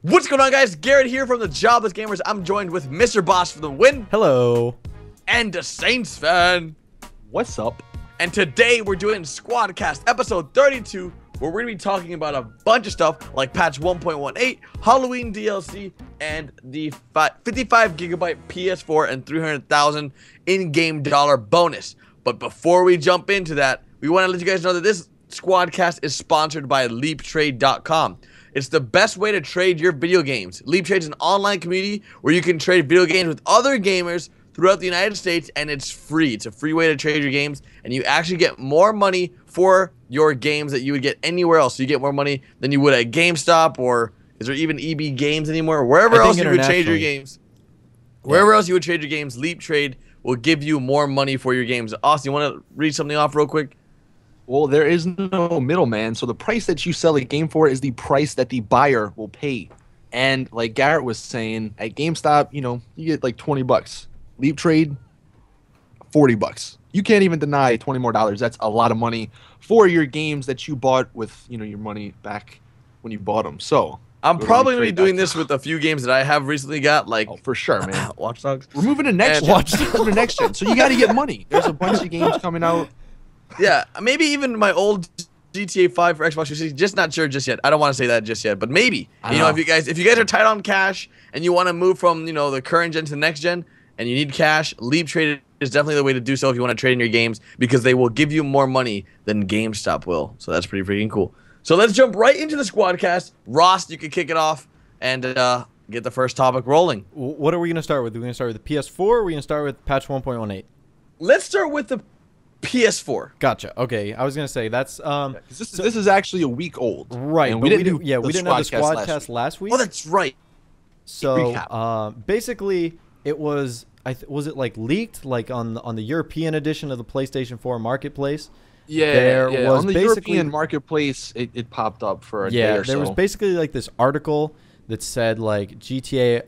What's going on, guys? Garrett here from the Jobless Gamers. I'm joined with Mr. Boss for the win. Hello. And a Saints fan. What's up? And today we're doing Squadcast episode 32, where we're going to be talking about a bunch of stuff like patch 1.18, Halloween DLC, and the 55 gigabyte PS4 and 300,000 in-game dollar bonus. But before we jump into that, we want to let you guys know that this Squadcast is sponsored by LeapTrade.com. It's the best way to trade your video games. Leap Trade is an online community where you can trade video games with other gamers throughout the United States, and it's free. It's a free way to trade your games, and you actually get more money for your games that you would get anywhere else. So you get more money than you would at GameStop, or is there even EB Games anymore? Wherever else you would trade your games. Wherever else you would trade your games, Leap Trade will give you more money for your games. Austin, you want to read something off real quick? Well, there is no middleman, so the price that you sell a game for is the price that the buyer will pay. And like Garrett was saying, at GameStop, you get like 20 bucks. Leap Trade, 40 bucks. You can't even deny $20 more. That's a lot of money for your games that you bought with, your money back when you bought them. So I'm probably going to be doing this with a few games that I have recently got, like... Oh, for sure, man. Watch Dogs. We're moving to next gen. We're moving to next gen. So you got to get money. There's a bunch of games coming out. Yeah, maybe even my old GTA 5 for Xbox 360. Just not sure just yet. I don't want to say that just yet, but maybe. If you guys are tight on cash and you want to move from the current gen to the next gen and you need cash, Leap Trade is definitely the way to do so if you want to trade in your games, because they will give you more money than GameStop will. So that's pretty freaking cool. So let's jump right into the Squadcast. Ross, you can kick it off and get the first topic rolling. What are we going to start with? Are we going to start with the PS4 or are we going to start with patch 1.18? Let's start with the PS4. Gotcha. Okay, I was gonna say that's this is actually a week old, right? And we didn't have the Squadcast last week. Oh, that's right. So basically, it was was it like leaked like on the European edition of the PlayStation 4 Marketplace? Yeah, on the European Marketplace, it popped up for a day or so. There was basically like this article that said like GTA.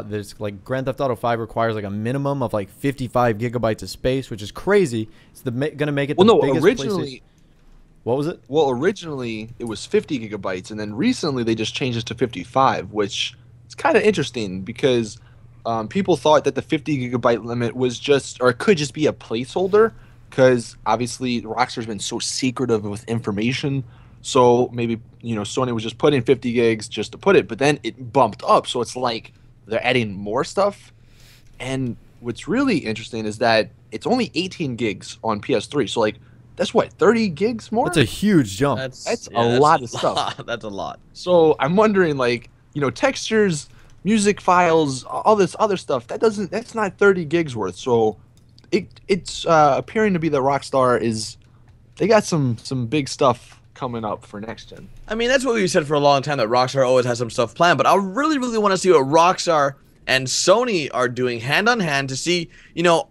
There's like Grand Theft Auto 5 requires like a minimum of like 55 gigabytes of space, which is crazy. It's gonna make it biggest originally. What was it? Well, originally it was 50 gigabytes, and then recently they just changed it to 55, which is kind of interesting because people thought that the 50 gigabyte limit was could just be a placeholder, because obviously Rockstar's been so secretive with information. So maybe Sony was just putting 50 gigs just to put it, but then it bumped up, so it's like they're adding more stuff. And what's really interesting is that it's only 18 gigs on PS3. So like that's what, 30 gigs more? That's a huge jump. That's a lot of stuff. That's a lot. So I'm wondering, like, textures, music files, all this other stuff, that's not 30 gigs worth. So it's appearing to be that Rockstar they got some big stuff coming up for next gen. I mean, that's what we said for a long time, that Rockstar always has some stuff planned, but I really want to see what Rockstar and Sony are doing hand on hand to see,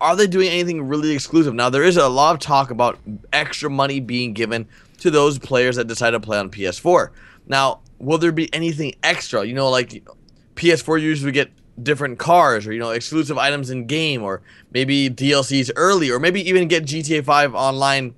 are they doing anything really exclusive? Now, there is a lot of talk about extra money being given to those players that decide to play on PS4. Now, will there be anything extra? Like PS4 users would get different cars, or exclusive items in game, or maybe DLCs early, or maybe even get GTA 5 online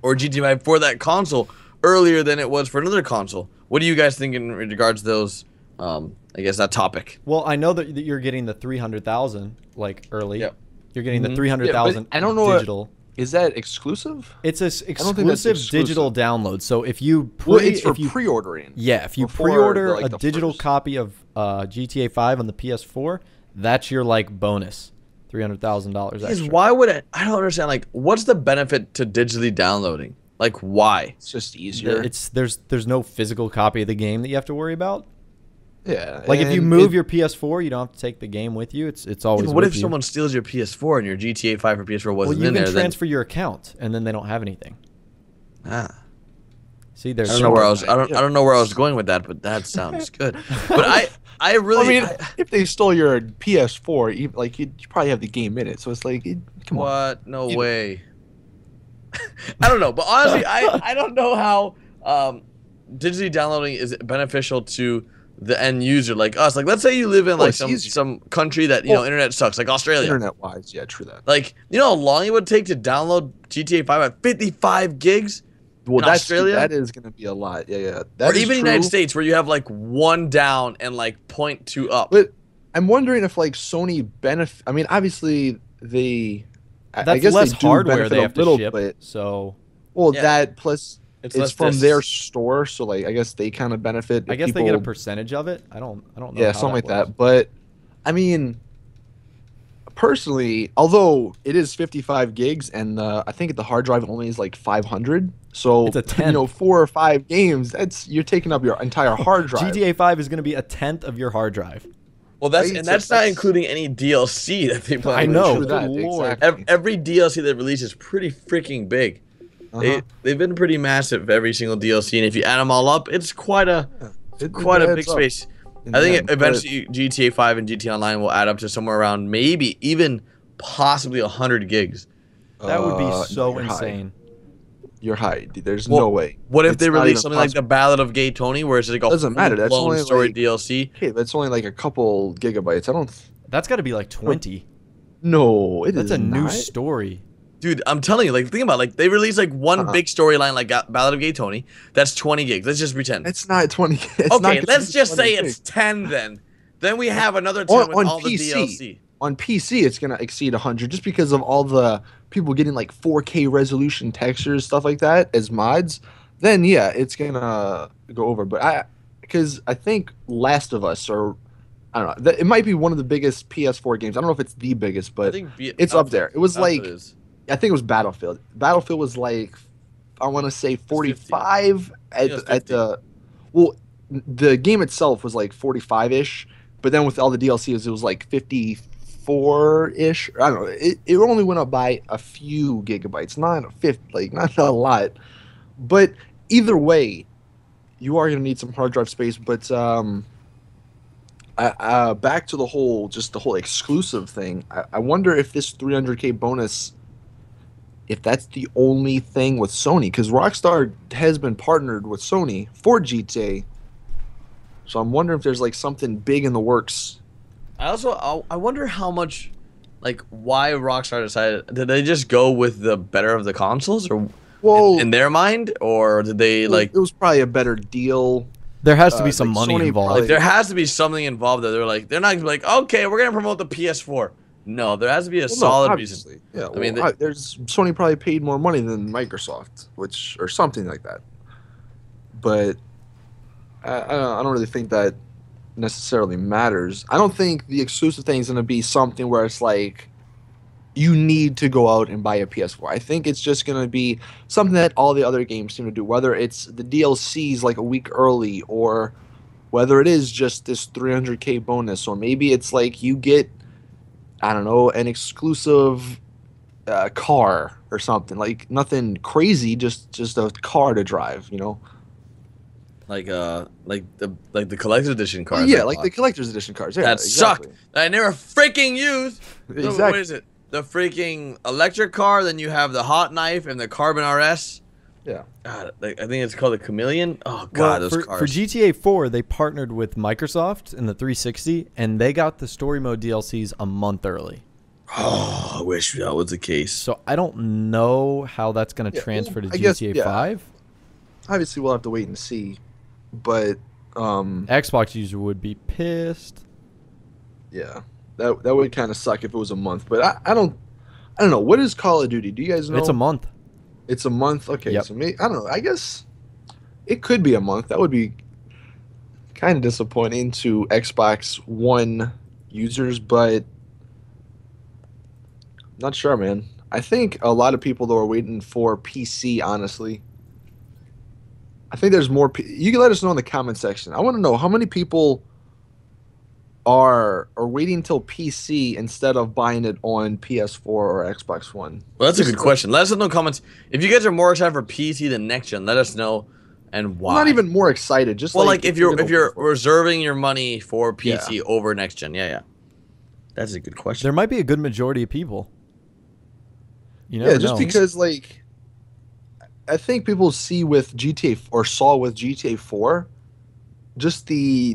or GTA 5 for that console earlier than it was for another console. What do you guys think in regards to those, I guess, that topic? Well, I know that you're getting the 300,000 like early. Yep. You're getting the 300,000 I don't know digital. Is that exclusive? It's an exclusive digital download. So if you it's for pre-ordering. Yeah, if you pre-order a digital copy of GTA 5 on the PS4, that's your like bonus. $300,000 extra. Why would it? I don't understand. Like, what's the benefit to digitally downloading? Like, why? It's just easier. There's no physical copy of the game that you have to worry about. Yeah. Like if you move your PS4, you don't have to take the game with you. It's always. What if someone steals your PS4 and your GTA 5 for PS4 wasn't in there? You can transfer your account, and then they don't have anything. See, there's. I don't know where I was going with that, but that sounds good. But I really. If they stole your PS4, you probably have the game in it, so it's like, come on. What? No way. I don't know, but honestly, I don't know how digitally downloading is beneficial to the end user like us. Like, let's say you live in like some country that internet sucks, like Australia. Internet wise, yeah, true that. Like, how long it would take to download GTA 5 at 55 gigs? Well, in Australia, that is going to be a lot. Yeah, yeah. That or is even true. United States, where you have like 1 down and like 0.2 up. But I'm wondering if like Sony benefit. I mean, obviously they. I That's guess less they do hardware benefit they a have to little ship. bit. So Well, Yeah. that plus It's it's less from their discs. store, so like I guess they kind of benefit. I if guess people, they get a percentage of it. I don't know. yeah, how something like works. that. But I mean, personally, although it is 55 gigs, and I think the hard drive only is like 500. So It's a tenth. 4 or 5 games. You're taking up your entire hard drive. GTA 5 is going to be a tenth of your hard drive. Well, that's Right, and so that's not that's- including any DLC that they plan. I to know. release. Good that, lord. exactly. Every DLC that releases is pretty freaking big. Uh-huh. They've been pretty massive, every single DLC, and if you add them all up, it's quite a It quite a adds big up space. in I the think end, but- eventually GTA 5 and GTA Online will add up to somewhere around maybe even possibly 100 gigs. That would be No, so you're high. insane. You're high, dude. There's Well, no way. What if It's they not release even something like the possible. Ballad of Gay Tony, where it's like a Doesn't matter, that's full-blown only, story like- DLC? Okay, that's only like a couple gigabytes. I don't. That's got to be like 20. No, it That's is a new not. story. Dude, I'm telling you, like, think about it, like, they release like one big storyline like Ballad of Gay Tony. That's 20 gigs. Let's just pretend. It's not 20. It's not Okay, gonna let's be just 20 say gigs. it's 10 then. Then we have another 10 with on all the PC. DLC. On PC, it's gonna exceed 100 just because of all the people getting like 4K resolution textures, stuff like that as mods. Then yeah, it's gonna go over. But because I think Last of Us, or I don't know, it might be one of the biggest PS4 games. I don't know if it's the biggest, but it's up there. It was like, I think it was Battlefield. Battlefield was like, I want to say 45 at the, well, the game itself was like 45-ish, but then with all the DLCs, it was like 54-ish. I don't know. It only went up by a few gigabytes, not a lot. But either way, you are going to need some hard drive space. But back to the whole exclusive thing. I wonder if this 300K bonus, if that's the only thing with Sony, because Rockstar has been partnered with Sony for GTA. So I'm wondering if there's like something big in the works. I wonder how much, like, why Rockstar decided. Did they just go with the better of the consoles, or in their mind, or did they like? It was probably a better deal. There has to be some like money Sony involved. probably- There has to be something involved that they're not gonna be like, okay, we're gonna promote the PS4. No, there has to be a solid reason. obviously. Yeah, I mean, there's Sony probably paid more money than Microsoft, or something like that. But I don't really think that necessarily matters. I don't think the exclusive thing is going to be something where it's like you need to go out and buy a PS4. I think it's just going to be something that all the other games seem to do, whether it's the DLCs like a week early, or whether it is just this 300K bonus, or maybe it's like you get, I don't know, an exclusive car or something, like nothing crazy, just a car to drive, you know. Like the collector's edition Well, cards. yeah, like the collector's edition cars. Yeah, that exactly. sucked. That I never freaking used. Exactly. What is it? The freaking electric car. Then you have the hot knife and the Carbon RS. Yeah. God, I think it's called the Chameleon. Oh God, Well, those for cars. GTA 4, they partnered with Microsoft in the 360, and they got the story mode DLCs a month early. Oh, I wish that was the case. So I don't know how that's going to Yeah, transfer to I guess, GTA yeah. 5. Obviously, we'll have to wait and see, but Xbox user would be pissed. yeah, that would kind of suck if it was a month. But I don't know. What is Call of Duty? Do you guys know? It's a month. It's a month. Okay, Yep. so maybe, I don't know. I guess it could be a month. That would be kind of disappointing to Xbox One users, but not sure, man. I think a lot of people though are waiting for PC. Honestly, I think there's more. You can let us know in the comment section. I want to know how many people are waiting till PC instead of buying it on PS4 or Xbox One. Well, that's a good question. Let us know in the comments if you guys are more excited for PC than next gen. Let us know, and why. I'm not even more excited. Just Well, like if you're gonna- reserving your money for PC over next gen. Yeah. That's a good question. There might be a good majority of people. You Yeah, never just know. because like I think people see with GTA or saw with GTA 4 just the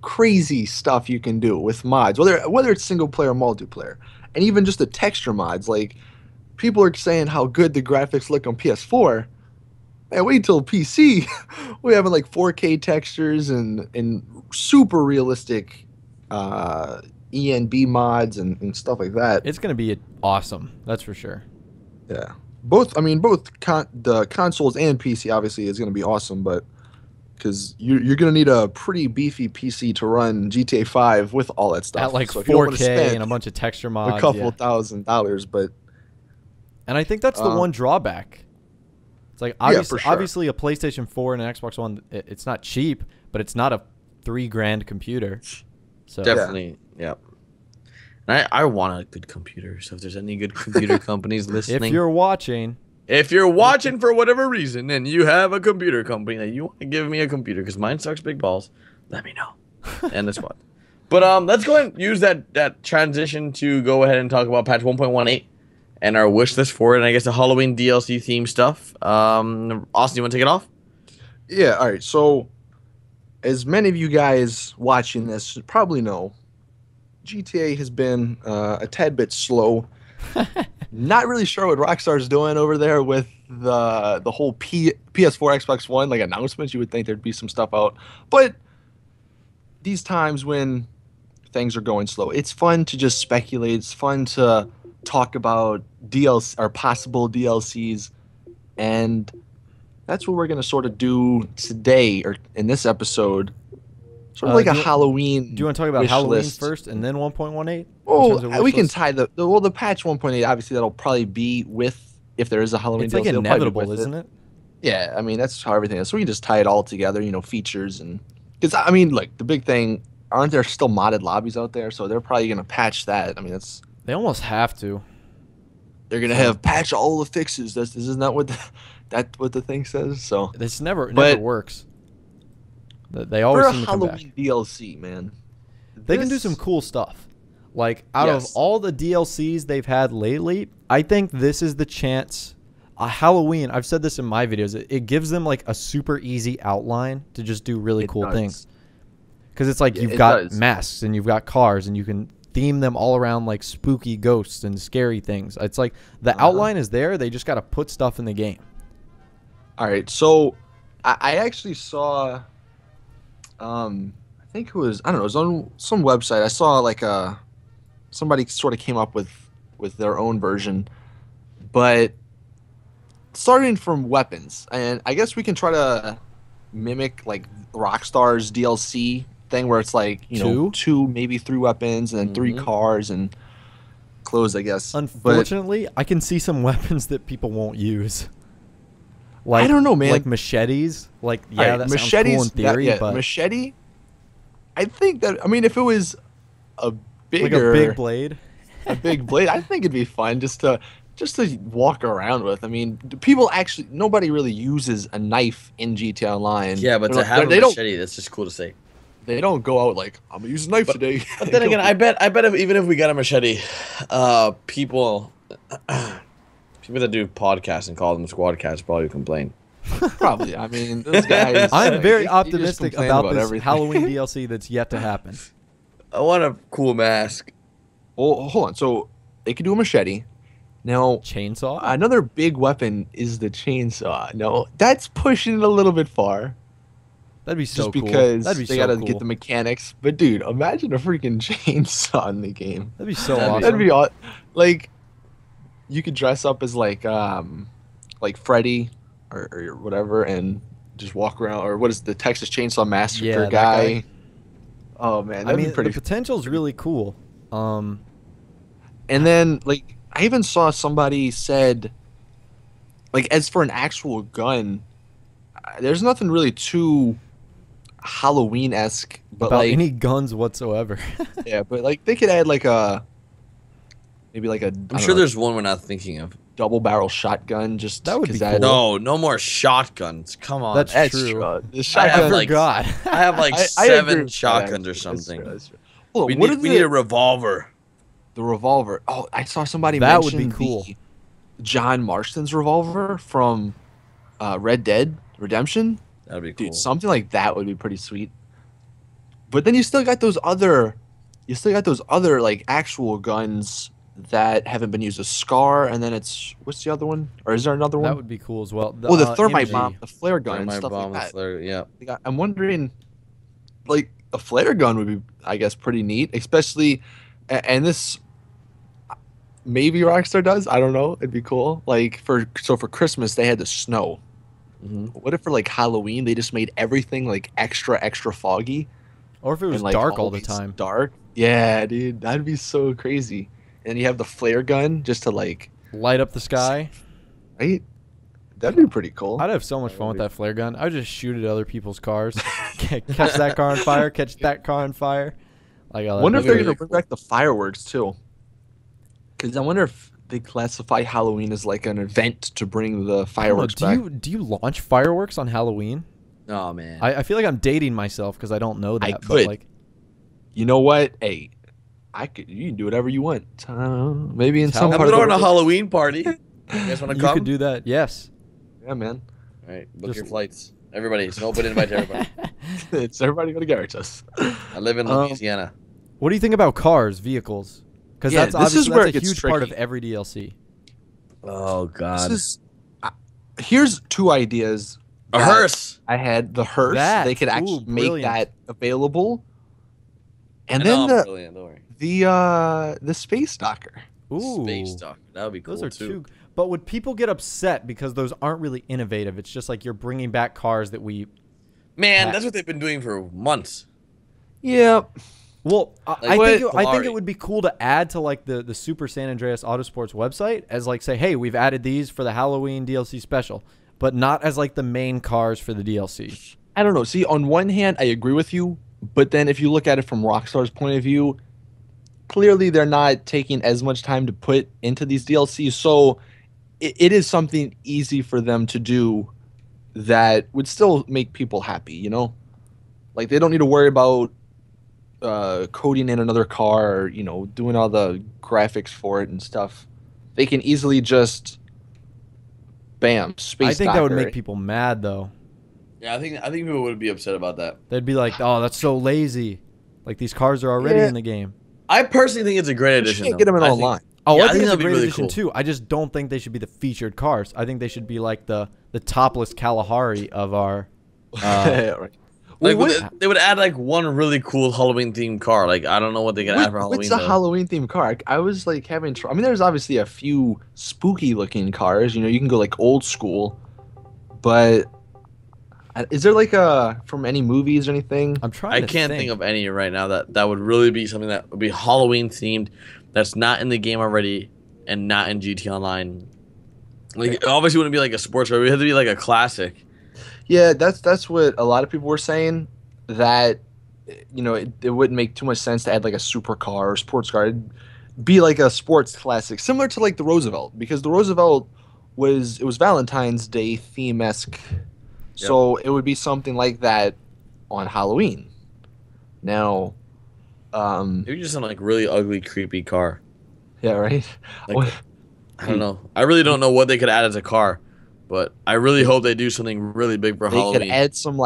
crazy stuff you can do with mods, whether it's single player or multiplayer, and even just the texture mods. Like people are saying how good the graphics look on PS4. Man, wait till PC. We having like 4K textures and super realistic ENB mods and stuff like that. It's gonna be awesome. That's for sure. Yeah. Both, I mean, both the consoles and PC obviously is going to be awesome, but because you're going to need a pretty beefy PC to run GTA 5 with all that stuff. At like so if you don't 4K wanna spend and a bunch of texture mods. a couple yeah. $1,000, but And I think that's the one drawback. It's like for sure. obviously a PlayStation 4 and an Xbox One, it's not cheap, but it's not a $3,000 computer. So Definitely, yeah. And I want a good computer. So if there's any good computer companies listening, if you're watching for whatever reason, and you have a computer company that you want to give me a computer because mine sucks big balls, let me know. And this one. But let's go ahead and use that transition to go ahead and talk about patch 1.18 and our wish list for it, and I guess the Halloween DLC theme stuff. Austin, you want to take it off? yeah, all right. So, as many of you guys watching this probably know, GTA has been a tad bit slow. Not really sure what Rockstar's doing over there with the whole PS4, Xbox One like announcements. You would think there'd be some stuff out, but these times when things are going slow, it's fun to just speculate. It's fun to talk about DLC or possible DLCs, and that's what we're gonna sort of do today or in this episode. Sort of like a Halloween. Do you want to talk about wish Halloween list. first and then 1.18? Oh, we can tie the patch 1.8. Obviously, that'll probably be with if there is a Halloween. It's DLC, like it'll probably be inevitable, with isn't it? Yeah, I mean that's how everything is. So we can just tie it all together. You know, features and because I mean, like the big thing, aren't there still modded lobbies out there? So they're probably gonna patch that. I mean, They almost have to. they're gonna have patch all the fixes. Isn't that what what the thing says? So This never But- works. They always for a seem to come back. Halloween DLC, man, They can do some cool stuff. Like, out of Yes. all the DLCs they've had lately, I think this is the chance. Halloween, I've said this in my videos, it gives them, like, a super easy outline to just do really cool things. Because it's like you've got masks and you've got cars and you can theme them all around, like, spooky ghosts and scary things. It's like the outline is there. They just got to put stuff in the game. All right, so I actually saw, I think it was, I don't know, it was on some website. I saw like somebody sort of came up with their own version, but starting from weapons, and I guess we can try to mimic like Rockstar's DLC thing where it's like, you know, 2, maybe 3 weapons and then 3 cars and clothes, I guess. Unfortunately, I can see some weapons that people won't use. Like, I don't know, man. Like machetes. Like, yeah, right, that machetes, sounds cool in theory, but machete. I think that, I mean, if it was a bigger, like a big blade. a big blade, I think it'd be fun just to walk around with. I mean, people actually, nobody really uses a knife in GTA Online. Yeah, but to have a machete, that's just cool to say. They don't go out like, I'm gonna use a knife today. But then again, I bet even if we got a machete, people that do podcasts and call them Squadcast probably complain. Probably. I mean, those guys. I'm very they just optimistic complain about this everything. Halloween DLC that's yet to happen. I want a cool mask. Well, hold on. So they could do a machete. Now, Chainsaw? another big weapon is the chainsaw. No, that's pushing it a little bit far. That'd be so Just cool. because That'd be they so gotta cool. get the mechanics. But dude, imagine a freaking chainsaw in the game. That'd be so That'd be- awesome. That'd be all. Like, you could dress up as like Freddy or whatever, and just walk around. Or what is the Texas Chainsaw Massacre Yeah, that guy? guy. Oh man, I that'd mean, be pretty. the potential's really cool. And then like I even saw somebody said, like as for an actual gun, there's nothing really too Halloween-esque, but about like any guns whatsoever. yeah, but like they could add like maybe like a I'm sure there's one we're not thinking of. double barrel shotgun. Just That would be 'cause cool. No more shotguns. Come on. That's That's true. true. The I shotgun. have like God. I have like I agree 7 with that, shotguns or actually. something. That's true. Hold on, We what need, are we need a revolver. the revolver? Oh, I saw somebody That would mention be cool. the John Marston's revolver from Red Dead Redemption. That'd be cool. Dude, something like that would be pretty sweet. But then you still got those other like actual guns that haven't been used. A Scar, and then it's what's the other one? Or is there another one? That would be cool as well. Oh, the thermite MG. bomb, the flare gun, and My stuff bomb, like that. flare, yeah. Like, I'm wondering, like a flare gun would be, I guess, pretty neat, especially, and this maybe Rockstar does. I don't know. It'd be cool. Like for Christmas they had the snow. What if for like Halloween they just made everything like extra foggy? Or if it was And, like, dark all the always time. Dark? Yeah, dude, that'd be so crazy. And you have the flare gun just to like Light up the sky. right? That'd be pretty cool. I'd have so much fun with that flare gun. I'd just shoot at other people's cars. Catch that car on fire. Catch that car on fire. Like, I Wonder if they're really gonna bring back the fireworks too. Because I wonder if they classify Halloween as like an event to bring the fireworks back. Do you launch fireworks on Halloween? Oh man. I feel like I'm dating myself because I don't know that. I But could. like, You know what? Hey, I could. You can do whatever you want. Maybe in It's some I'm part of throwing the a world. Halloween party. You guys want to you come? could do that. Yes. Yeah, man. All right, book Just- your flights. Everybody, it's an open invite to everybody. It's everybody go to Garrett's us. I live in Louisiana. What do you think about cars, vehicles? Because Yeah, that's this obviously is where that's it a gets huge part of tricky. every DLC. Oh God. This is. Here's two ideas. A that hearse. I had the hearse. That, They could actually ooh, make brilliant. that available. And I know then I'm brilliant, don't worry. the space docker. Ooh, Space Dock. That would be cool those are too. two. But would people get upset because those aren't really innovative? It's just like you're bringing back cars that we. Man, that's what they've been doing for months. Yeah. Well, Like I what? think I think Ferrari. it would be cool to add to like the Super San Andreas Autosports website as like say, hey, we've added these for the Halloween DLC special, but not as like the main cars for the DLC. I don't know. See, on one hand, I agree with you, but then if you look at it from Rockstar's point of view, clearly they're not taking as much time to put into these DLCs, so it is something easy for them to do that would still make people happy, you know? Like, they don't need to worry about coding in another car or, doing all the graphics for it and stuff. They can easily just, bam, space I think that would docker. make people mad though. Yeah, I think people would be upset about that. They'd be like, "Oh, that's so lazy. Like these cars are already Yeah. in the game." I personally think it's a great You addition. can't get them in though. I think- online. Oh, Yeah, I think it's a that'd be great really addition cool. too. I just don't think they should be the featured cars. I think they should be like the topless Kalahari of our. Right. Like Well, what- they would add like one really cool Halloween themed car. Like I don't know what they could add for Halloween. What's a though. Halloween themed car? I was like having trouble. I mean, there's obviously a few spooky looking cars. You can go like old school, but is there like from any movies or anything? I'm trying. I to can't think of any right now that would really be something that would be Halloween themed. That's not in the game already and not in GT Online. Like it obviously wouldn't be like a sports car. It would have to be like a classic. Yeah, that's what a lot of people were saying. That it wouldn't make too much sense to add like a supercar or sports car. It'd be like a sports classic, similar to like the Roosevelt, because the Roosevelt was Valentine's Day theme esque. So it would be something like that on Halloween. Now, Maybe just some like really ugly, creepy car. yeah, right. Like, What- I don't know. I really don't know what they could add as a car, but I really hope they do something really big for They Halloween. could add some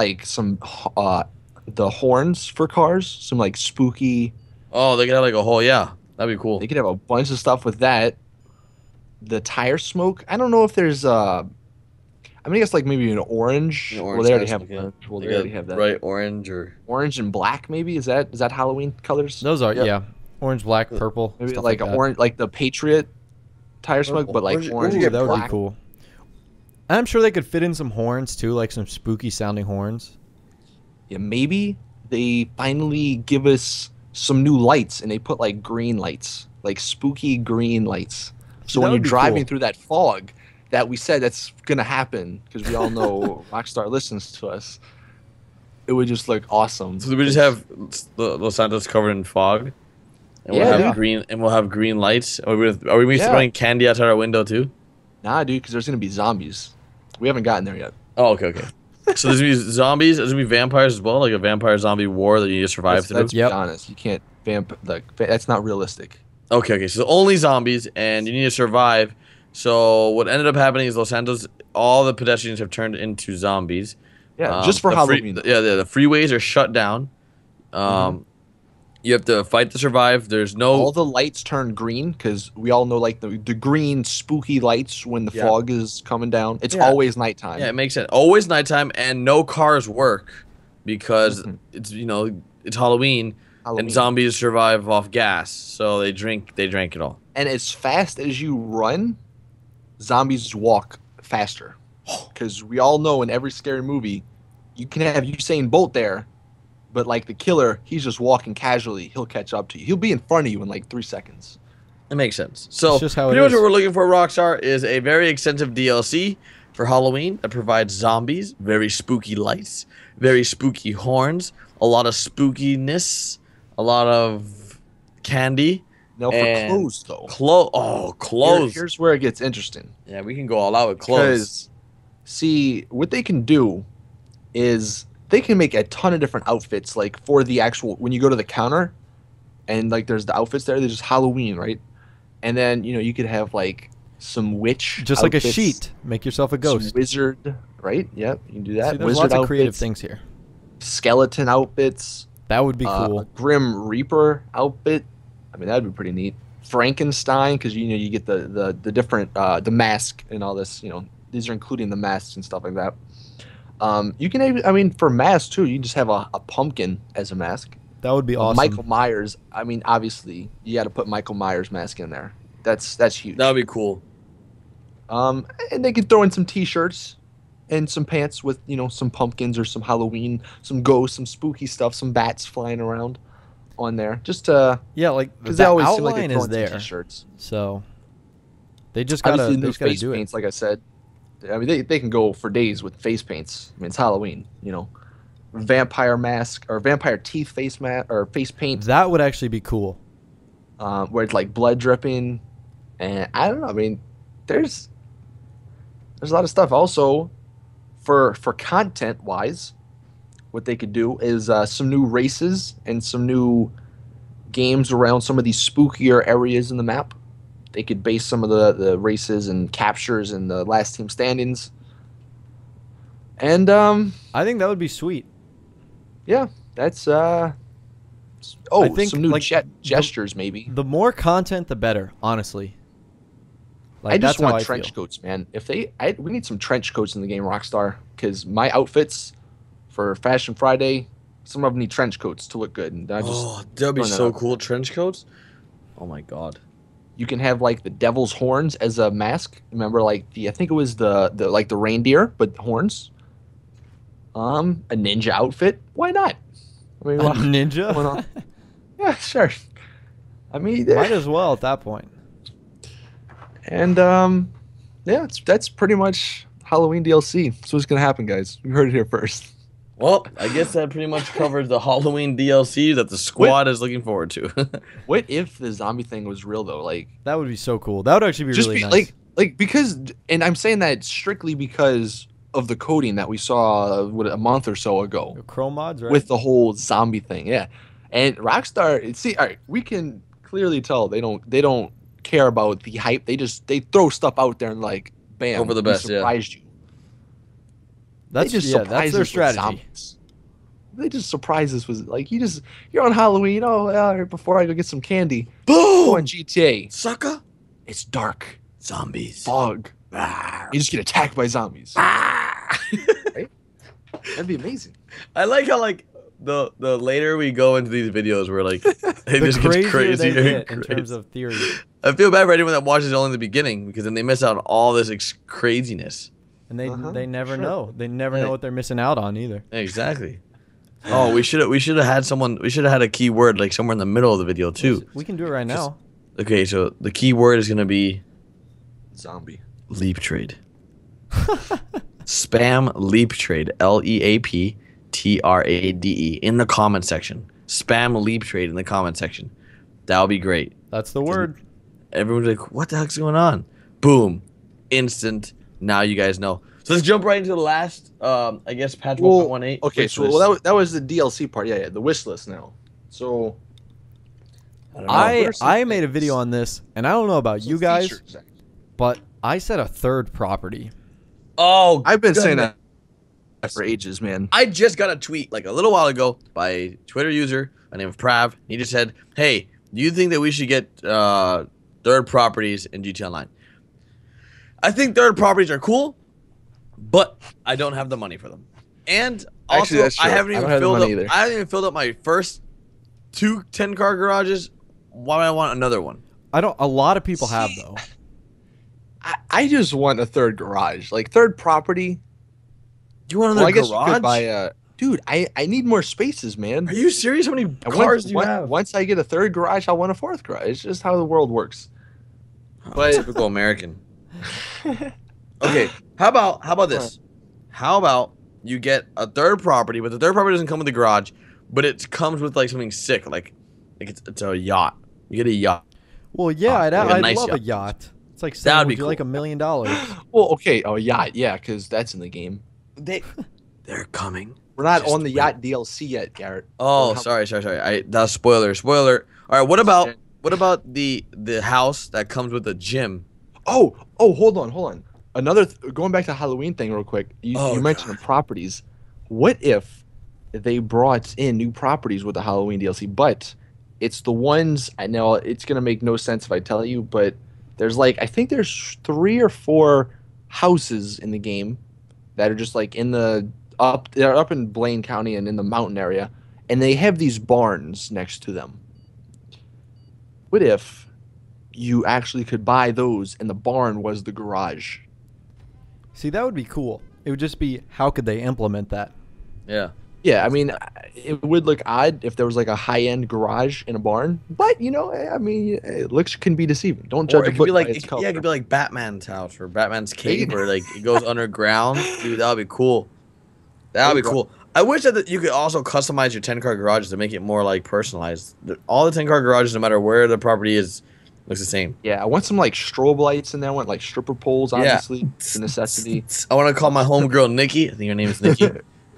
the horns for cars, some like spooky. Oh, they could have like a whole that'd be cool. They could have a bunch of stuff with that. The tire smoke. I don't know if there's I guess like maybe an orange. An Well, orange they already tire have. smoke, yeah. Well, they Like already a have that. bright orange or Orange and black, maybe. Is that Halloween colors? Those are Yep. orange, black, purple. Maybe stuff like that. an orange, like the Patriot tire smoke, Purple. but like Orange- orange. orange Ooh, and that would black. be cool. And I'm sure they could fit in some horns too, like some spooky sounding horns. Yeah, maybe they finally give us some new lights, and they put like green lights, like spooky green lights. So that when would you're be driving cool. through that fog, that we said that's gonna happen because we all know Rockstar listens to us. It would just look awesome. so we just have Los Santos covered in fog, and we'll Yeah, have yeah. green lights. Are we gonna be Yeah. throwing candy outside our window too? Nah, dude, because there's gonna be zombies. We haven't gotten there yet. Oh, okay. So there's gonna be zombies. There's gonna be vampires as well, like a vampire zombie war that you need to survive through. Let's be Yep. honest. You can't that's not realistic. Okay. So only zombies, and you need to survive. So what ended up happening is Los Santos, all the pedestrians have turned into zombies. Yeah, just for the Halloween. the freeways are shut down. You You have to fight to survive. There's no... All the lights turn green because we all know like the green spooky lights when the fog is coming down. It's always nighttime. Yeah, it makes sense. Always nighttime, and no cars work because it's it's Halloween, and zombies survive off gas, so they drank it all. And as fast as you run, zombies walk faster. Because we all know in every scary movie, you can have Usain Bolt there, but like the killer, he's just walking casually. He'll catch up to you. He'll be in front of you in like 3 seconds. It makes sense. So it's just how pretty much what we're looking for, Rockstar, is a very extensive DLC for Halloween that provides zombies, very spooky lights, very spooky horns, a lot of spookiness, a lot of candy. Now for clothes, though. Clothes. Here's where it gets interesting. Yeah, we can go all out with clothes. See, what they can do is they can make a ton of different outfits, like for the actual, when you go to the counter and like there's the outfits there, there's just Halloween, right? And then, you could have like some witch just outfits, like a sheet. Make yourself a ghost. some wizard, right? Yep, you can do that. See, there's Wizard lots of creative outfits, things here. skeleton outfits. That would be cool. Grim Reaper outfit. I mean, that'd be pretty neat. Frankenstein, because you get the different the mask and all this. These are including the masks and stuff like that. You can even, I mean, for masks too, you can just have a pumpkin as a mask. That would be awesome. Michael Myers. I mean, obviously, you got to put Michael Myers mask in there. That's huge. That would be cool. And they could throw in some T-shirts and some pants with some pumpkins or some Halloween, some ghosts, some spooky stuff, some bats flying around on there. Just to like because they always seem outline like they're is there. T-shirts. So they just gotta obviously they new just gotta face do paints, it. like I said. I mean, they can go for days with face paints. I mean, it's Halloween, vampire mask or vampire teeth face mask or face paint. That would actually be cool. Where it's like blood dripping, and I don't know. I mean, there's a lot of stuff. Also, for content wise, what they could do is some new races and some new games around some of these spookier areas in the map. They could base some of the races and captures and the last team standings. And I think that would be sweet. Yeah, that's I think, some new like, gestures maybe. The more content, the better. Honestly, like, I just that's how want I trench feel. coats, man. We need some trench coats in the game, Rockstar, because my outfits for Fashion Friday, some of them need trench coats to look good. And that'd be so cool. Trench coats. Oh my god. You can have like the devil's horns as a mask. Remember, like I think it was the reindeer, but horns. A ninja outfit. Why not? I mean, A ninja? Why not? Yeah, sure. I mean, might as well at that point. And yeah, that's pretty much Halloween DLC. So what's gonna happen, guys? You heard it here first. Well, I guess that pretty much covers the Halloween DLC that the squad is looking forward to. What if the zombie thing was real though? Like, that would be so cool. That would actually be really nice. Like because, and I'm saying that strictly because of the coding that we saw a month or so ago. The Chrome mods, right? With the whole zombie thing, yeah. And Rockstar, see, all right, we can clearly tell they don't care about the hype. They throw stuff out there and like, bam, over the best, surprised you. That's their strategy. They just surprise us with like you're on Halloween. Oh, before I go get some candy. Boom! Go on GTA, sucker. It's dark. Zombies. Fog. You just get attacked by zombies. Right? That'd be amazing. I like how like the later we go into these videos, we're like it just gets crazier in terms of theory. I feel bad for anyone that watches only the beginning because then they miss out on all this craziness. And they never know. They never know what they're missing out on either. Exactly. Oh, we should have had someone. We should have had a keyword like somewhere in the middle of the video too. We can do it right now. Okay, so the keyword is gonna be zombie leap trade. Spam leap trade. LEAPTRADE in the comment section. Spam leap trade in the comment section. That would be great. That's the word. Everyone's like, "What the heck's going on?" Boom, instant. Now you guys know. So let's jump right into the last, I guess, patch 1.18. Okay, so that was the DLC part. Yeah, the wish list now. So I made a video on this, and I don't know about you guys, but I said a third property. Oh, I've been saying that for ages, man. I just got a tweet like a little while ago by a Twitter user by the name of Prav. He just said, "Hey, do you think that we should get third properties in GTA Online?" I think third properties are cool, but I don't have the money for them. And also, Actually, that's true. I haven't I even don't have the filled money up. either. I haven't even filled up my first 2 10-car garages. Why would I want another one? I don't. A lot of people have though. I just want a third garage, like third property. You want Well, another I guess you garage? could buy a. Dude, I need more spaces, man. Are you serious? How many And cars do you have? Once I get a third garage, I want a fourth garage. It's just how the world works. But Typical American. Okay, how about this? How about you get a third property, but the third property doesn't come with the garage, but it comes with like something sick, like it's a yacht. You get a yacht. Well, yeah, like a I'd nice love a yacht. yacht. It's like That'd saying, be would you cool. like $1 million? well, okay, oh yeah, because that's in the game. They're coming. We're not Just on the wait. yacht DLC yet, Garrett. Oh, How- sorry. That's spoiler. All right, what about the house that comes with the gym? Oh, hold on. Another going back to the Halloween thing real quick. You mentioned the properties. What if they brought in new properties with the Halloween DLC, but it's the ones I know it's gonna make no sense if I tell you, but there's I think there's 3 or 4 houses in the game that are just like they're up in Blaine County and in the mountain area, and they have these barns next to them. What if you actually could buy those and the barn was the garage? See, that would be cool. It would just be, how could they implement that? Yeah. Yeah, I mean, it would look odd if there was like a high-end garage in a barn, but I mean, looks can be deceiving. Don't Or judge it a could book be by like its color. it could be like Batman's house or Batman's cave, where like it goes underground. Dude, that would be cool. That would be cool. I wish that you could also customize your 10-car garages to make it more like personalized. All the 10-car garages, no matter where the property is, looks the same. Yeah, I want some like strobe lights in there. I want like stripper poles, obviously. It's a necessity. I want to call my homegirl Nikki. I think her name is Nikki.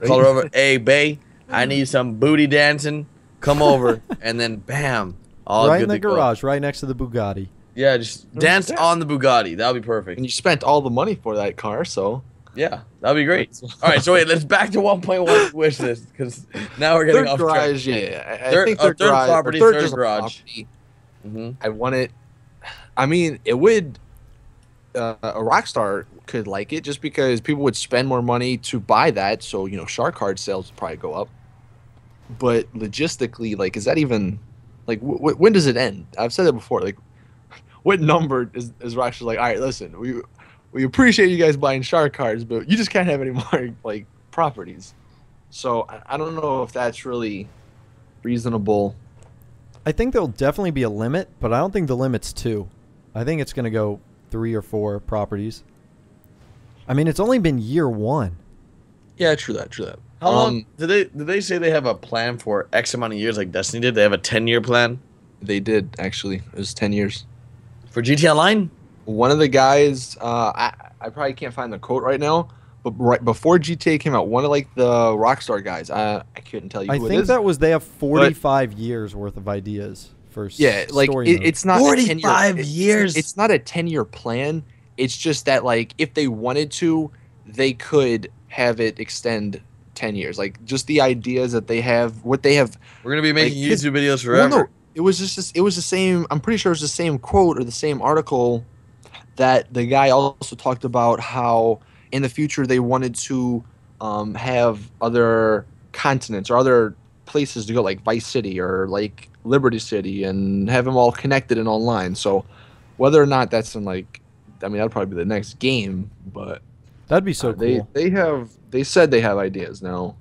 Call her over. Hey, bae, I need some booty dancing. Come over, and then bam, all Right good in the to go. garage, right next to the Bugatti. Yeah, just dance Yeah. on the Bugatti. That would be perfect. And you spent all the money for that car, so Yeah, that'd be great. All right, so wait, let's back to 1.1 wish list because now we're getting third off track. garage. Yeah, I Third- think a third third garage, property, or third just a garage. property. Mm-hmm. I want it. I mean, it would. A Rockstar could like it just because people would spend more money to buy that. So shark card sales would probably go up. But logistically, like, is that even like when does it end? I've said it before. Like, what number is Rockstar like? All right, listen, we appreciate you guys buying shark cards, but you just can't have any more like properties. So I don't know if that's really reasonable. I think there'll definitely be a limit, but I don't think the limit's 2. I think it's going to go 3 or 4 properties. I mean, it's only been year 1. Yeah, true that. How long did they say they have a plan for X amount of years like Destiny did? They have a 10-year plan They did actually. It was 10 years. for GTA Online. One of the guys, I probably can't find the quote right now, but right before GTA came out, one of like the Rockstar guys, I couldn't tell you I who it think is. that was they have 45 years worth of ideas for Yeah, like story mode. it's not 45 a 10-year, years. It's not a 10-year plan. It's just that like if they wanted to, they could have it extend 10 years. Like just the ideas that they have, what they have. We're gonna be making Like, YouTube videos Well, forever. no, it was the same. I'm pretty sure it was the same quote or the same article that the guy also talked about how in the future they wanted to have other continents or other places to go, like Vice City or like Liberty City, and have them all connected and online. So whether or not that's in like, I mean, that'd probably be the next game, but That'd be so cool. they said they have ideas. Now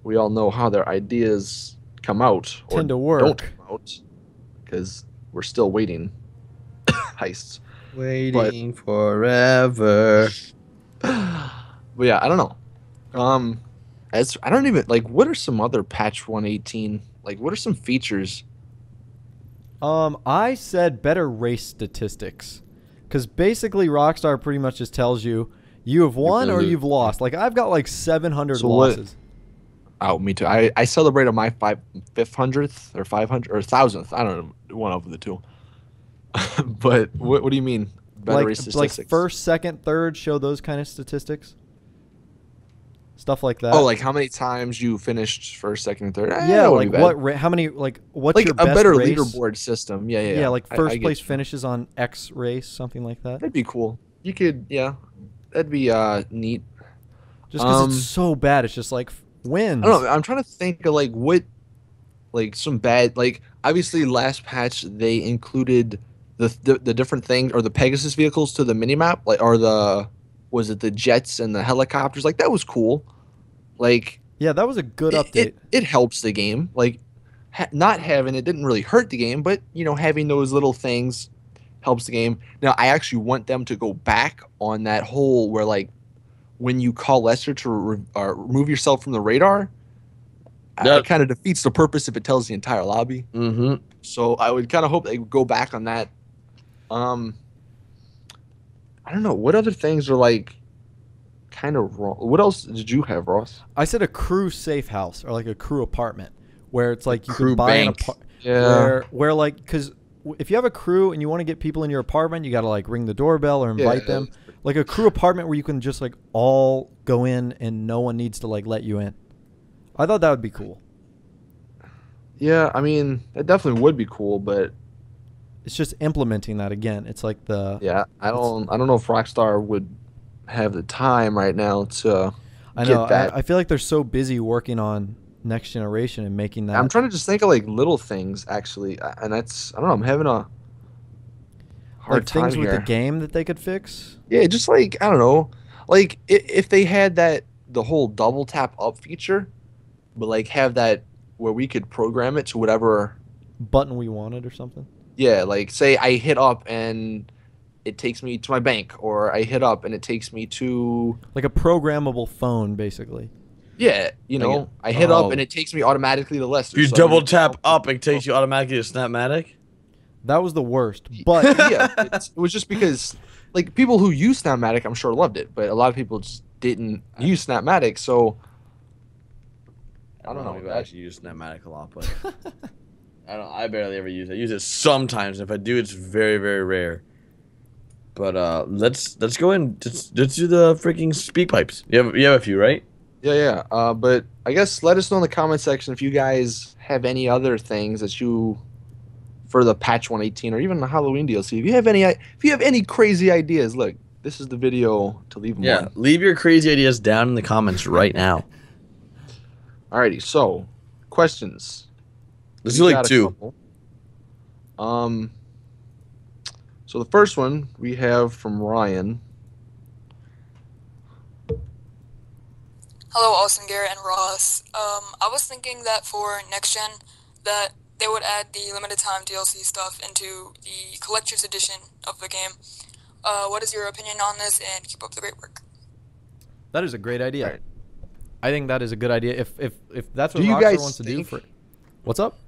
we all know how their ideas come out or Tend to work. don't come out because we're still waiting. Heists. Waiting forever. But yeah, I don't know. As I don't even like, what are some other patch 118? Like, what are some features? I said better race statistics, because basically Rockstar pretty much just tells you have won or you've lost. Like I've got like 700 So what- losses. Oh, me too. I celebrated my 500th or 500 or 1000th. I don't know, one of the two. But what do you mean better race Like statistics? first, second, third, show those kind of statistics. stuff like that. Oh, like how many times you finished first, second, and third? Yeah, like how many, like what's like your a best better race? leaderboard system. Yeah, Yeah, like first I place get you. finishes on X race, something like that. That'd be cool. You could, yeah, that'd be neat. Just because it's so bad, it's just like wins. I don't know. I'm trying to think of like what, like some bad, like obviously last patch they included the different things or the Pegasus vehicles to the minimap, like or the was it the jets and the helicopters? Like that was cool. Like Yeah, that was a good update. It helps the game. Like not having it didn't really hurt the game, but you know having those little things helps the game. Now I actually want them to go back on that whole where like when you call Lester to remove yourself from the radar, it kind of defeats the purpose if it tells the entire lobby. Mm-hmm. So I would kind of hope they would go back on that. I don't know what other things are like kind of wrong. What else did you have, Ross? I said a crew safe house or like a crew apartment where it's like you crew can buy bank. an apartment. Yeah. Where like because if you have a crew and you want to get people in your apartment, you got to like ring the doorbell or invite them. Like a crew apartment where you can just like all go in and no one needs to like let you in. I thought that would be cool. Yeah, I mean, that definitely would be cool, but it's just implementing that again. It's like the I don't know if Rockstar would have the time right now to get that. I feel like they're so busy working on next generation and making that. I'm trying to just think of like little things actually, and that's I don't know. I'm having a hard time things here. with the game that they could fix. Yeah, just like I don't know, like if they had the whole double tap up feature, but like have that where we could program it to whatever button we wanted or something. Yeah, like say I hit up and it takes me to my bank, or I hit up and it takes me to like a programmable phone, basically. Yeah, you know, I hit up and it takes me automatically to Lester. If you double tap up, it takes you automatically to Snapmatic. That was the worst, but yeah, it was just because like people who use Snapmatic, I'm sure loved it, but a lot of people just didn't use Snapmatic, so I don't know. I actually use Snapmatic a lot, but I barely ever use it. I use it sometimes. If I do, it's very, very rare. But let's go in. Let's do the freaking speak pipes. You have a few, right? Yeah. But I guess let us know in the comment section if you guys have any other things that you for the patch 118 or even the Halloween DLC. If you have any crazy ideas, look, this is the video to leave them. Yeah, leave your crazy ideas down in the comments right now. Alrighty, so questions. Let's do like two. So the first one we have from Ryan. Hello, Austin, Garrett, and Ross. I was thinking that for next gen, that they would add the limited time DLC stuff into the collector's edition of the game. What is your opinion on this? And keep up the great work. That is a great idea. Right. I think that is a good idea. If that's what Do you Rockstar guys wants to think, do for what's up?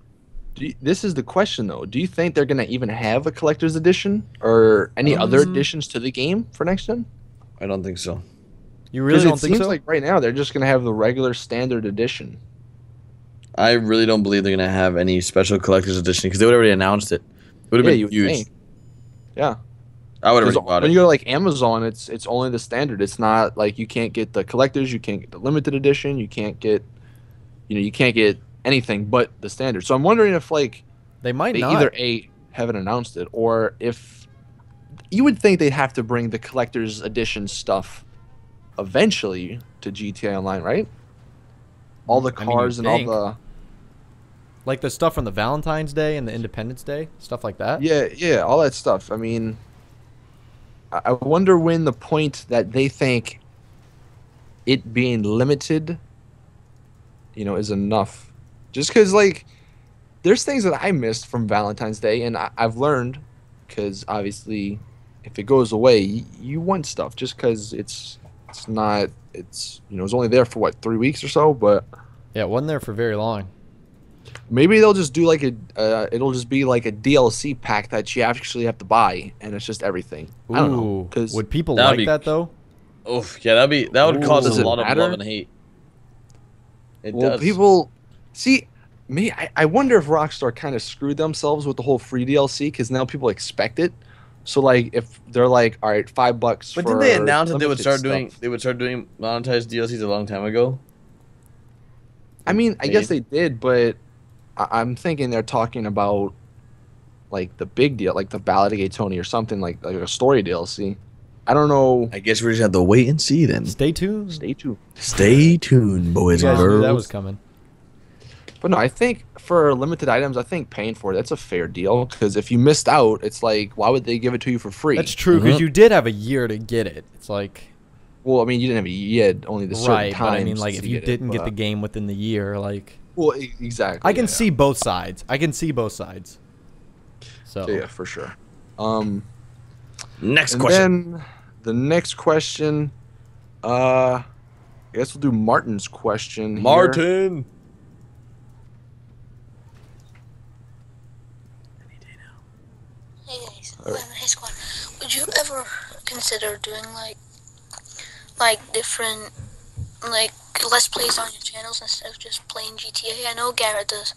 This is the question though. Do you think they're gonna even have a collector's edition or any other additions to the game for next gen? I don't think so. You really don't think so? It seems like right now they're just gonna have the regular standard edition. I really don't believe they're gonna have any special collector's edition because they would have already announced it. It would have been huge. Yeah. I would have already bought it. When you go to like Amazon, it's only the standard. It's not like you can't get the collectors, you can't get the limited edition, you can't get anything but the standard. So I'm wondering if like they might either haven't announced it, or if you would think they'd have to bring the collector's edition stuff eventually to GTA Online, right? All the cars and all the like the stuff from the Valentine's Day and the Independence Day, stuff like that. Yeah, all that stuff. I mean, I wonder when the point that they think it being limited, is enough. Just because, like, there's things that I missed from Valentine's Day, and I've learned, because obviously, if it goes away, you want stuff. Just because it was only there for, 3 weeks or so, but... Yeah, it wasn't there for very long. Maybe they'll just do, it'll just be like a DLC pack that you actually have to buy, and it's just everything. Ooh, I don't know. Cause would people like that, though? Oof, yeah, that would cause a lot of love and hate. It does. People... See, I wonder if Rockstar kind of screwed themselves with the whole free DLC, because now people expect it. So like if they're like, all right, $5 But for didn't they announce that they would limited start stuff. doing monetized DLCs a long time ago? I mean, I guess Paid? they did, but I'm thinking they're talking about like the big deal, like the Ballad of Gay Tony or something like a story DLC. I don't know. I guess we just have to wait and see then. Stay tuned. Stay tuned. Stay tuned, boys You and guys knew girls. that was coming. But no, I think for limited items, I think paying for it, that's a fair deal. Because if you missed out, it's like, why would they give it to you for free? That's true because you did have a year to get it. It's like Well, I mean, you didn't have you had only the certain right, but I mean, times like to if you it, didn't get but- the game within the year, like Well, exactly. I can yeah. see both sides. I can see both sides. So Yeah, for sure. Next And question. then the next question, I guess we'll do Martin's question. Here. Martin. Hey guys, hey squad. Would you ever consider doing like different like let's plays on your channels instead of just playing GTA? I know Garrett does,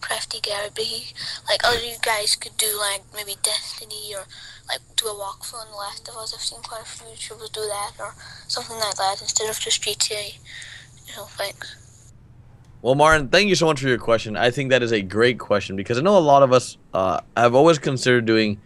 Crafty Garrett, but he like other you guys could do like maybe Destiny or like do a walkthrough on The Last of Us. I've seen quite a few YouTubers do that or something like that instead of just GTA. You know, thanks. Well, Martin, thank you so much for your question. I think that is a great question because I know a lot of us have always considered doing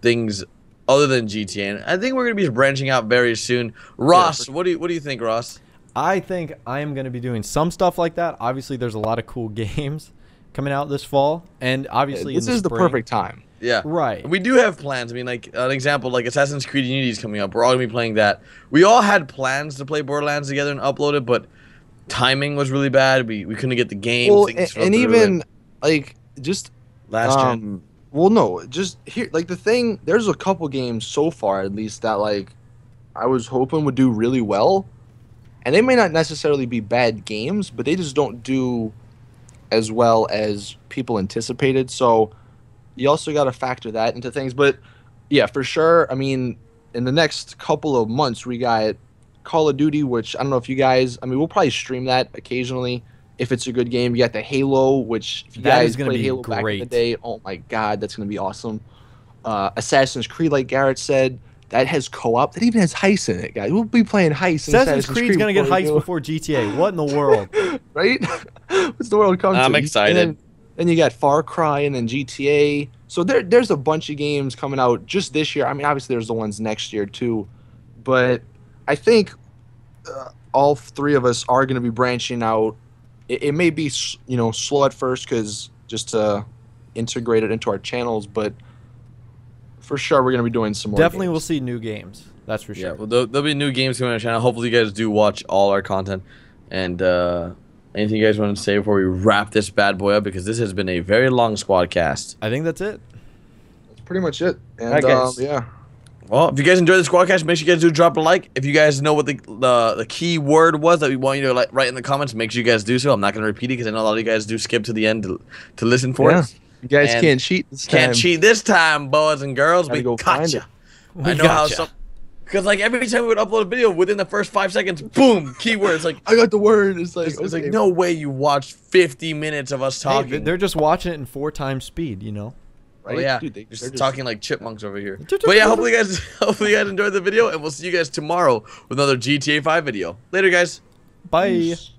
things other than GTA. And I think we're going to be branching out very soon. Ross, what do you think, Ross? I think I am going to be doing some stuff like that. Obviously, there's a lot of cool games coming out this fall, and obviously This in is the spring. perfect time. Yeah. Right. We do have plans. I mean, like, an example, like Assassin's Creed Unity is coming up. We're all going to be playing that. We all had plans to play Borderlands together and upload it, but timing was really bad. We couldn't get the game. Well, Things fell and through even it. like just Last gen. well, no, just here. Like the thing, there's a couple games so far, at least, that like I was hoping would do really well, and they may not necessarily be bad games, but they just don't do as well as people anticipated. So you also got to factor that into things. But yeah, for sure. I mean, in the next couple of months, we got Call of Duty, which I don't know if you guys. I mean, we'll probably stream that occasionally if it's a good game. You got the Halo, which if you That guys is gonna played be Halo back in the great. day, oh my god, that's gonna be awesome. Assassin's Creed, like Garrett said, that has co-op. That even has heists in it, guys. We'll be playing heists. in Assassin's Creed's going to get before we heists do it, before GTA. What in the world? right? What's the world come to? I'm excited. And then you got Far Cry and then GTA. So there's a bunch of games coming out just this year. I mean, obviously there's the ones next year too, but I think all three of us are going to be branching out. It may be slow at first because just to integrate it into our channels, but for sure we're going to be doing some more. Definitely games. we'll see new games. That's for sure. Yeah, well, there'll be new games coming on our channel. Hopefully, you guys do watch all our content. And anything you guys want to say before we wrap this bad boy up? Because this has been a very long Squadcast. I think that's it. That's pretty much it. And Alright, guys. yeah. Well, if you guys enjoyed the Squadcast, make sure you guys do drop a like. If you guys know what the key word was that we want you to write in the comments, make sure you guys do so. I'm not going to repeat it because I know a lot of you guys do skip to the end to listen for it. You guys And can't cheat this time. Can't cheat this time, boys and girls. Gotta We go caught find ya. it. I know how some. Because like every time we would upload a video, within the first 5 seconds, boom, keywords. Like I got the word. It's like it's like okay. no way you watched 50 minutes of us Hey, talking. they're just watching it in 4 times speed, you know? Right? Oh, yeah, Dude, they're just talking like chipmunks over here. But yeah, hopefully you guys enjoyed the video, and we'll see you guys tomorrow with another GTA 5 video. Later, guys. Bye. Peace.